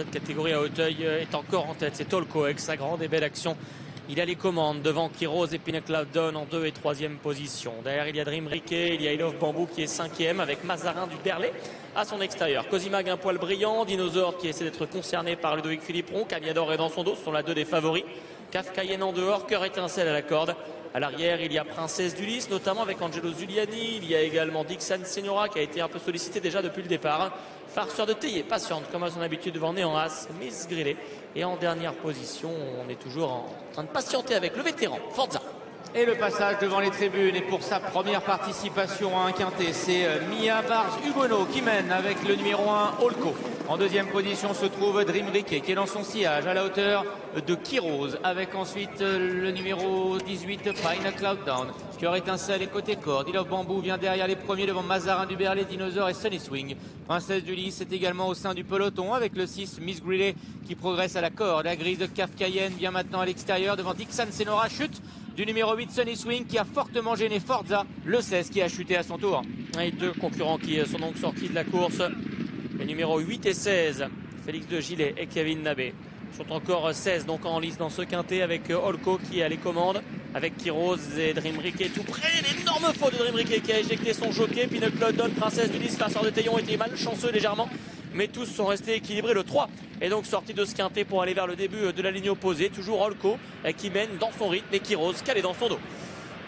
cette catégorie à Auteuil est encore en tête. C'est Olko avec sa grande et belle action. Il a les commandes devant Kiros et Pinnacle Outdown en 2 et 3e position. Derrière, il y a Dream Riquet, il y a I Love Bamboo qui est 5e avec Mazarin du Berlay à son extérieur. Cosimag un poil brillant, Dinosaure qui essaie d'être concerné par Ludovic Philippon, Camiador est dans son dos, ce sont la 2 des favoris. Kafkaïen en dehors, Cœur étincelle à la corde. À l'arrière, il y a Princesse d'Ulysse, notamment avec Angelo Zuliani. Il y a également Dixon Senora qui a été un peu sollicité déjà depuis le départ. Farceur de Théier, patiente comme à son habitude devant Néant As, Miss Grillé. Et en dernière position, on est toujours en train de patienter avec le vétéran Forza. Et le passage devant les tribunes, et pour sa première participation à un quintet, c'est Mia Bars Hugono qui mène avec le numéro 1 Olko. En 2e position se trouve Dream Riquet qui est dans son sillage à la hauteur de Kiros, avec ensuite le numéro 18 Pinnacle Outdown. Cœur étincelle et côté corde. I Love Bamboo vient derrière les premiers devant Mazarin du Berlay, Dinosaure et Sunny Swing. Princesse d'Ulysse est également au sein du peloton avec le 6 Miss Grillet qui progresse à la corde. La grise de Kafkaïen vient maintenant à l'extérieur devant Dixon Senora, chute du numéro 8 Sunny Swing qui a fortement gêné Forza, le 16 qui a chuté à son tour. Et 2 concurrents qui sont donc sortis de la course. Les numéros 8 et 16, Félix de Gilet et Kevin Nabé, sont encore 16 donc en lice dans ce quintet avec Olko qui a les commandes, avec Kiros et Dream Riquet tout près. L'énorme faute de Dream Riquet qui a éjecté son jockey. Pinnacle Outdown, Princesse d'Ulysse, Farceur de Théion était malchanceux légèrement, mais tous sont restés équilibrés. Le 3 est donc sorti de ce quintet pour aller vers le début de la ligne opposée. Toujours Olko qui mène dans son rythme et Kiros calé dans son dos.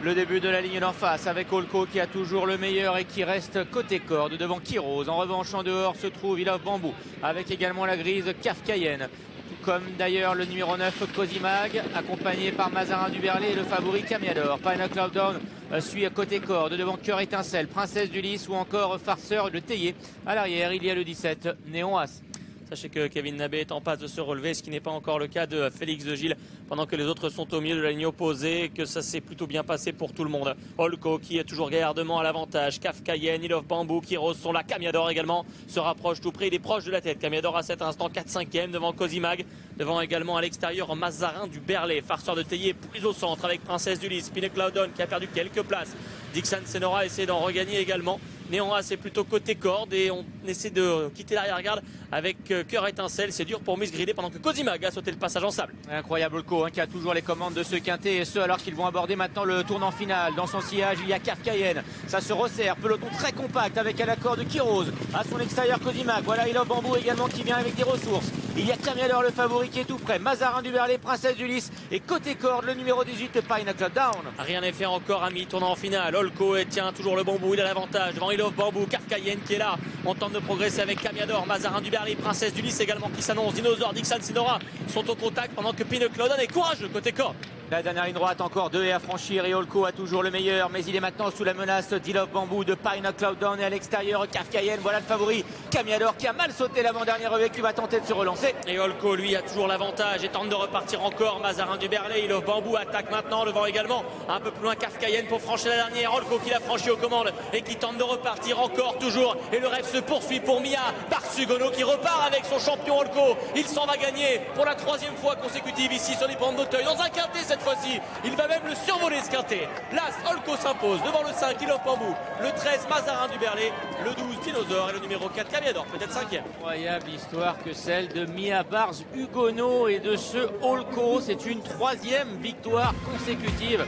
Le début de la ligne d'en face avec Olko qui a toujours le meilleur et qui reste côté corde devant Kiros. En revanche, en dehors se trouve I Love Bamboo avec également la grise Kafkaïen. Tout comme d'ailleurs le numéro 9 Cosimag, accompagné par Mazarin du Berlay et le favori Camiador. Pinnacle Outdown suit à côté corde devant Cœur étincelle, Princesse d'Ulysse ou encore Farceur de Théier. À l'arrière, il y a le 17 Néant As. Sachez que Kevin Nabé est en passe de se relever, ce qui n'est pas encore le cas de Félix de Gilles, pendant que les autres sont au milieu de la ligne opposée, que ça s'est plutôt bien passé pour tout le monde. Olko qui est toujours gaillardement à l'avantage, Kafkaïen, I Love Bamboo, Kiros sont là, Camiador également se rapproche tout près, il est proche de la tête. Camiador à cet instant 4-5e devant Cosimag, devant également à l'extérieur Mazarin du Berlay, Farceur de Théier plus au centre avec Princesse d'Ulysse, Pinnacle Outdown qui a perdu quelques places. Dixon Senora essaie d'en regagner également. Néant As c'est plutôt côté corde et on essaie de quitter l'arrière-garde avec Cœur étincelle. C'est dur pour Miss Grillet pendant que Cosimag a sauté le passage en sable. Incroyable Olko qui a toujours les commandes de ce quintet, et ce alors qu'ils vont aborder maintenant le tournant final. Dans son sillage il y a Kafkaïen, ça se resserre, peloton très compact avec à la corde Kiros, à son extérieur Cosimag. Voilà I Love Bamboo également qui vient avec des ressources. Il y a Camiador le favori qui est tout près, Mazarin du Berlay, Princesse d'Ulysse et côté corde le numéro 18 Pinnacle Down. Rien n'est fait encore à mi-tournant final. Olko tient toujours le bambou, il a l'avantage devant I Love Bamboo, Kafkaïen qui est là. On tente de progresser avec Camiador, Mazarin du Berlay, Princesse d'Ulysse également qui s'annonce. Dinosaure, Dixon Senora sont au contact pendant que Pinnacle Outdown est courageux côté corps. La dernière ligne droite, encore 2 et à franchir, et Olko a toujours le meilleur, mais il est maintenant sous la menace d'I Love Bamboo, de Pinnacle Outdown, et à l'extérieur Kafkaïen. Voilà le favori Camiador qui a mal sauté l'avant-dernier revêt, qui va tenter de se relancer. Et Olko lui a toujours l'avantage et tente de repartir encore. Mazarin du Berlay, I Love Bamboo attaque maintenant devant également un peu plus loin Kafkaïen pour franchir la dernière. Olko qui l'a franchi aux commandes et qui tente de repartir encore toujours, et le rêve se poursuit pour Mia Bars Hugono qui repart avec son champion Olko. Il s'en va gagner pour la 3e fois consécutive ici sur les pentes d'Auteuil dans un quintet cette fois-ci. Il va même le survoler ce quintet. L'As Olko s'impose devant le 5 I Love Bamboo, le 13 Mazarin du Berlay, le 12 Dinosaure et le numéro 4 Camiador, peut-être 5e. Incroyable histoire que celle de Mia Bars Hugono et de ce Olko. C'est une 3e victoire consécutive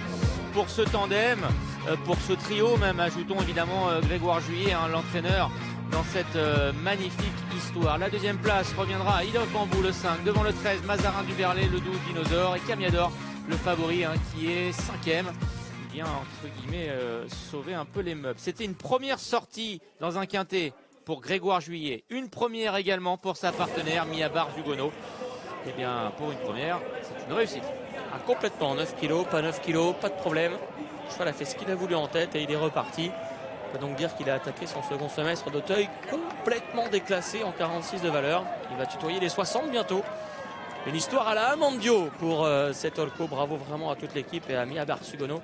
pour ce tandem, pour ce trio même. Ajoutons évidemment Grégoire Juillet, l'entraîneur, dans cette magnifique histoire. La 2e place reviendra à I Love Bamboo, le 5, devant le 13 Mazarin du Berlay, le 12 Dinosaure et Camiador, le favori qui est 5e. Il vient entre guillemets sauver un peu les meubles. C'était une première sortie dans un quintet pour Grégoire Juillet, une première également pour sa partenaire Mia Bars Hugono. Et bien pour une première, c'est une réussite. Ah, complètement, 9 kg, pas 9 kg, pas de problème. Le cheval a fait ce qu'il a voulu en tête et il est reparti. On peut donc dire qu'il a attaqué son second semestre d'Auteuil complètement déclassé en 46 de valeur. Il va tutoyer les 60 bientôt. Une histoire à la Amandio pour cet Olko. Bravo vraiment à toute l'équipe et à Mia Bars Hugono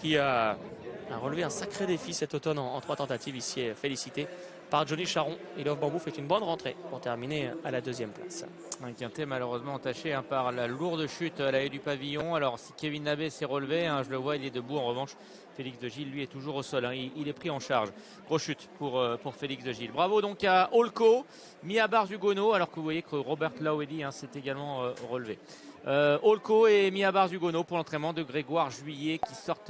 qui a relevé un sacré défi cet automne en 3 tentatives ici. Félicité par Johnny Charon. Et Love Bambou fait une bonne rentrée pour terminer à la 2e place. Un quintet malheureusement entaché par la lourde chute à la haie du pavillon. Alors si Kevin Nabé s'est relevé, je le vois, il est debout. En revanche, Félix de Gilles, lui, est toujours au sol. Il est pris en charge. Grosse chute pour Félix de Gilles. Bravo donc à Olco, mis à barres Hugono, alors que vous voyez que Robert Lawedy s'est également relevé. Olco et mis à barres Hugono pour l'entraînement de Grégoire Juillet qui sortent